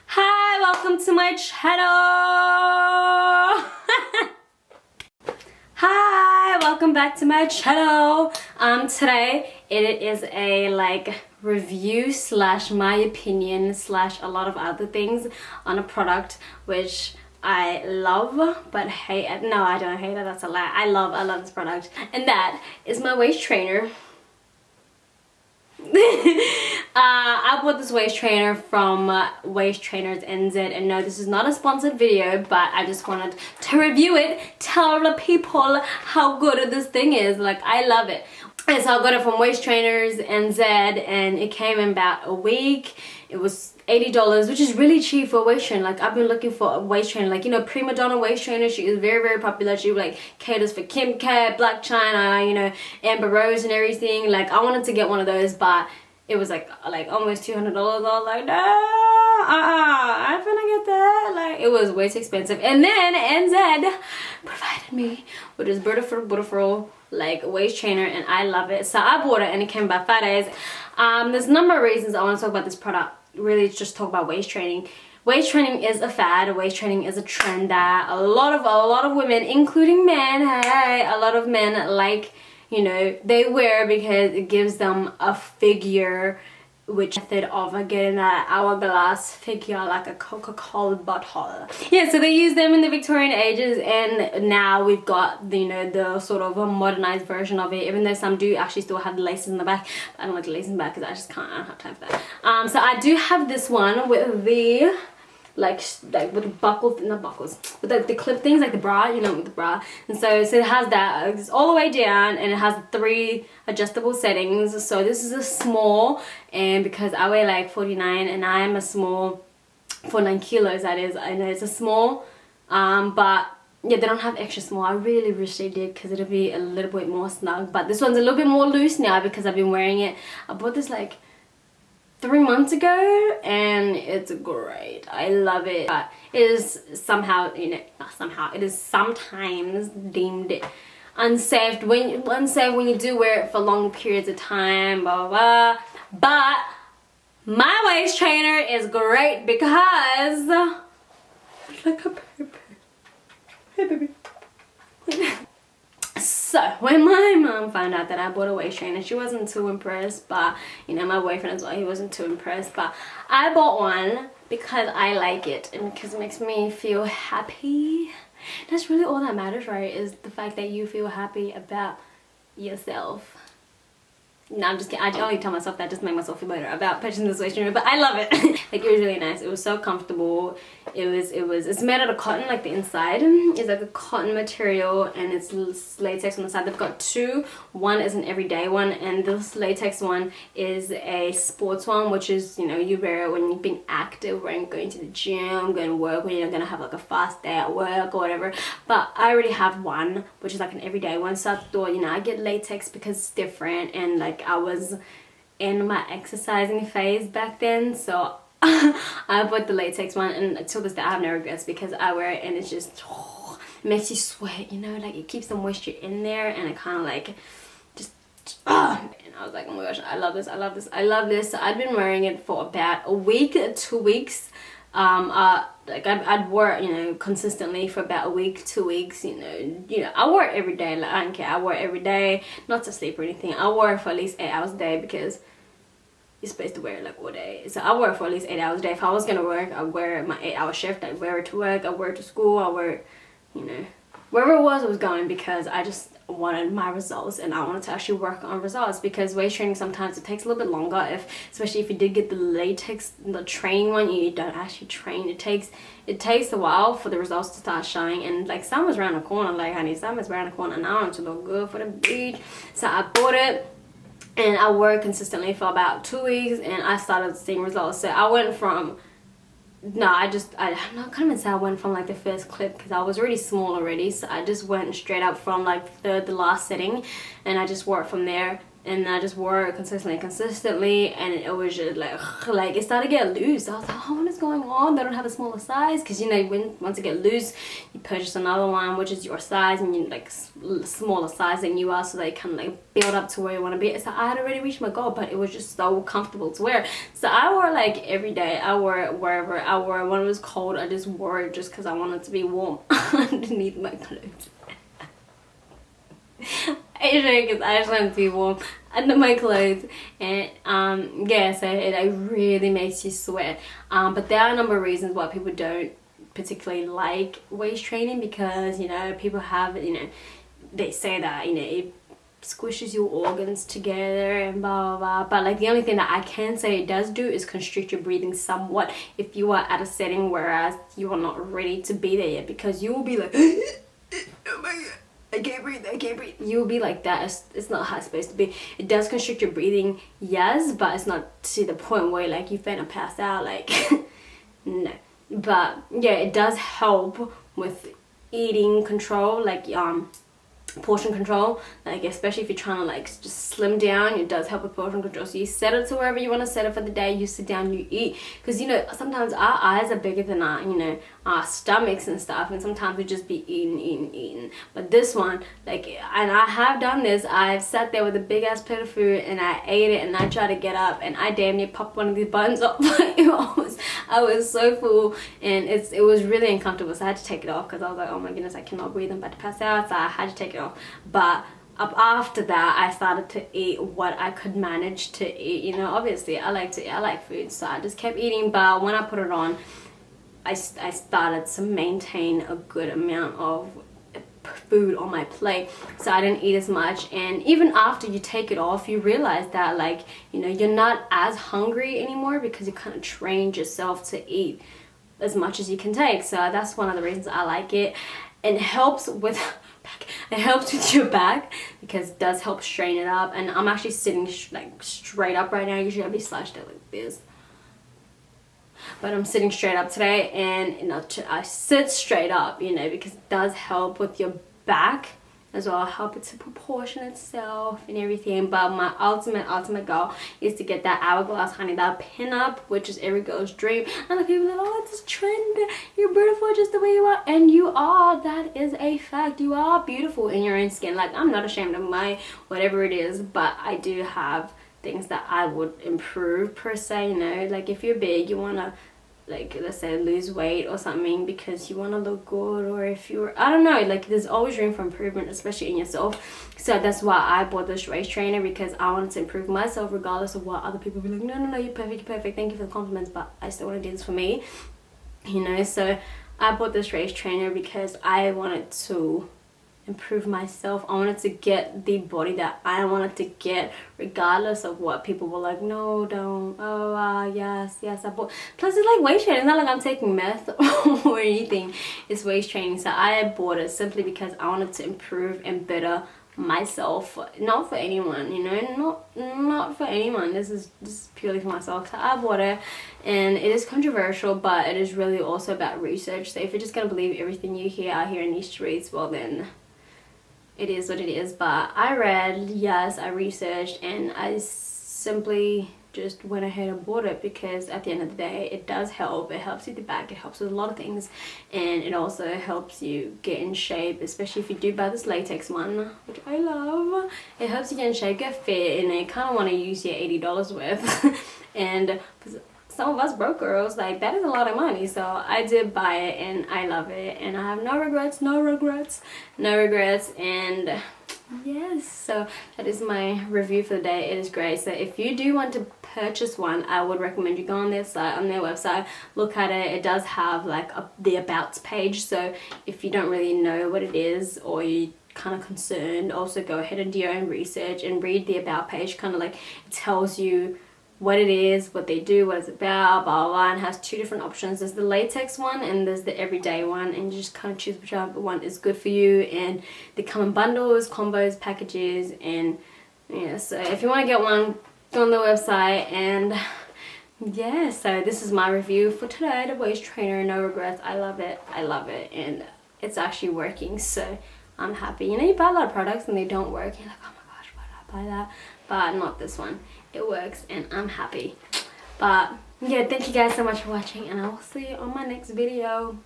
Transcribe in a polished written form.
Hi, welcome to my channel. Hi, welcome back to my channel. Today it is a review slash my opinion slash a lot of other things on a product which I love but hate it. No, I don't hate it, that's a lie. I love this product, and that is my waist trainer. I bought this waist trainer from Waist Trainers NZ, and no, this is not a sponsored video, but I just wanted to review it, tell the people how good this thing is. Like, I love it. And so I got it from Waist Trainers NZ, and it came in about a week. It was $80, which is really cheap for a waist trainer. Like, I've been looking for a waist trainer, like, you know, Prima Donna waist trainer. She is very popular. She like caters for Kim K, Blac Chyna, you know, Amber Rose and everything. Like, I wanted to get one of those, but it was like almost $200. I was like, no, I'm gonna get that. Like, it was way too expensive. And then NZ provided me with this beautiful like waist trainer, and I love it. So I bought it, and it came by 5 days. There's a number of reasons I want to talk about this product. Really, just talk about waist training. Waist training is a fad. Waist training is a trend that a lot of women, including men, hey, a lot of men like, you know, they wear because it gives them a figure, which method of getting that hourglass figure like a Coca-Cola bottle. Yeah, so they use them in the Victorian ages, and now we've got the, you know, the sort of a modernized version of it, even though some do actually still have the laces in the back. I don't like the laces in the back because I don't have time for that. So I do have this one with the like with the buckles, not buckles, with the clip things, like the bra, you know, with the bra. And so it has that, it's all the way down, and it has 3 adjustable settings. So this is a small, and because I weigh like 49 and I am a small, 49 kilos that is, I know it's a small, but yeah, they don't have extra small. I really wish they did, because it'll be a little bit more snug, but this one's a little bit more loose now because I've been wearing it. I bought this like 3 months ago, and it's great. I love it. But it is somehow, you know, not somehow, it is sometimes deemed unsafe when you do wear it for long periods of time, blah blah blah. But my waist trainer is great because it's like a baby. Hey baby. So when my mom found out that I bought a waist trainer, she wasn't too impressed, but you know, my boyfriend as well, he wasn't too impressed. But I bought one because I like it, and because it makes me feel happy. That's really all that matters, right? Is the fact that you feel happy about yourself. No, I'm just kidding. I only tell myself that just to make myself feel better about purchasing this waist trainer, but I love it. Like, it was really nice. It was so comfortable. It's made out of cotton, like the inside is like a cotton material, and it's latex on the side. They've got 2. One is an everyday one, and this latex one is a sports one, which is, you know, you wear it when you've been active, when you're going to the gym, going to work, when you're gonna have like a fast day at work or whatever. But I already have one, which is like an everyday one, so I thought, you know, I get latex because it's different, and like I was in my exercising phase back then, so I bought the latex one, and until this day I have no regrets because I wear it, and it's just it makes you sweat, you know, like it keeps the moisture in there, and it kind of like just and I was like, oh my gosh, I love this, I love this, I love this. So I'd been wearing it for about a week, 2 weeks. Like I'd wear it, you know, consistently for about a week, 2 weeks, you know, I wore it every day. Like, I don't care, I wore it every day, not to sleep or anything. I wore it for at least 8 hours a day because you're supposed to wear it like all day. So I wore it for at least 8 hours a day. If I was gonna work, I'd wear my 8-hour shift, I'd wear it to work, I'd wear it to school, I'd wear it, you know, wherever it was going, because I just wanted my results, and I wanted to actually work on results. Because waist training, sometimes it takes a little bit longer, especially if you did get the latex, the training one, you don't actually train. It takes a while for the results to start showing, and like summer's around the corner, like honey, summer's around the corner, and I want to look good for the beach. So I bought it, and I wore it consistently for about 2 weeks, and I started seeing results. So I went from I can't even say I went from like the first clip, because I was already small already. So I just went straight up from like the last setting, and I just wore it from there and I just wore it consistently, and it was just like it started to get loose. I was like, oh, what is going on? They don't have a smaller size, because you know, once it get loose, you purchase another one which is your size, and you like smaller size than you are, so they kind of like build up to where you want to be. So I had already reached my goal, but it was just so comfortable to wear. So I wore like every day. I wore it wherever. I wore it when it was cold. I just wore it just because I wanted to be warm underneath my clothes. Because I just wanted to be warm under my clothes. And yeah, so it really makes you sweat. But there are a number of reasons why people don't particularly like waist training, because you know, people have, you know, they say that, you know, it squishes your organs together and blah blah blah, but like the only thing that I can say it does do is constrict your breathing somewhat if you are at a setting whereas you are not ready to be there yet, because you will be like oh my god, I can't breathe. You'll be like that. It's not how it's supposed to be. It does constrict your breathing, yes, but it's not to the point where like you finna pass out, like no. But yeah, it does help with eating control, like portion control, like especially if you're trying to like just slim down. It does help with portion control. So you set it to wherever you want to set it for the day, you sit down, you eat, because you know, sometimes our eyes are bigger than our, you know, our stomachs and stuff, and sometimes we just be eating. But this one, like, and I have done this, I've sat there with a big ass plate of food and I ate it, and I tried to get up and I damn near popped one of these buttons off. I was so full, and it was really uncomfortable, so I had to take it off because I was like, oh my goodness, I cannot breathe, I'm about to pass out. So I had to take it off. But up after that, I started to eat what I could manage to eat. You know, obviously I like food, so I just kept eating. But when I put it on, I started to maintain a good amount of food on my plate, so I didn't eat as much. And even after you take it off, you realize that, like, you know, you're not as hungry anymore because you kind of trained yourself to eat as much as you can take. So that's one of the reasons I like it. It helps with it helps with your back because it does help straighten it up. And I'm actually sitting like straight up right now. Usually I'd be slouched out like this, but I'm sitting straight up today, and you know, I sit straight up, you know, because it does help with your back as well, help it to proportion itself and everything. But my ultimate goal is to get that hourglass, honey, that pin up, which is every girl's dream. And the people are like, oh, it's a trend, you're beautiful just the way you are. And you are. That is a fact. You are beautiful in your own skin. Like, I'm not ashamed of my whatever it is, but I do have things that I would improve per se, you know. Like if you're big, you want to, like, let's say lose weight or something because you want to look good, or if you're, I don't know, like there's always room for improvement, especially in yourself. So that's why I bought this waist trainer, because I wanted to improve myself regardless of what other people be like, no, you're perfect, thank you for the compliments, but I still want to do this for me, you know. So I bought this waist trainer because I wanted to improve myself. I wanted to get the body that I wanted to get, regardless of what people were like, no, don't, oh yes, I bought. Plus it's like waist training, it's not like I'm taking meth or anything, it's waist training. So I bought it simply because I wanted to improve and better myself, not for anyone, you know, not for anyone. This is purely for myself. So I bought it, and it is controversial, but it is really also about research. So if you're just gonna believe everything you hear out here in these streets, well then it is what it is. But I read, yes, I researched, and I simply just went ahead and bought it because at the end of the day, it does help. It helps with the back, it helps with a lot of things, and it also helps you get in shape, especially if you do buy this latex one, which I love. It helps you get in shape, get fit, and you kind of want to use your $80 worth. And some of us broke girls, like, that is a lot of money. So I did buy it, and I love it, and I have no regrets. And yes, so that is my review for the day. It is great. So if you do want to purchase one, I would recommend you go on their site, on their website, look at it. It does have like the about page, so if you don't really know what it is, or you kind of concerned, also go ahead and do your own research and read the about page. Kind of like, it tells you what it is, what they do, what it's about, blah, blah, blah, and has two different options. There's the latex one and there's the everyday one, and you just kind of choose whichever one is good for you. And they come in bundles, combos, packages, and yeah, so if you want to get one, go on the website. And yeah, so this is my review for today, the waist trainer. No regrets. I love it, and it's actually working, so I'm happy. You know, you buy a lot of products and they don't work, you're like, oh my gosh, why did I apply that, but not this one. It works and I'm happy. But yeah, thank you guys so much for watching, and I will see you on my next video.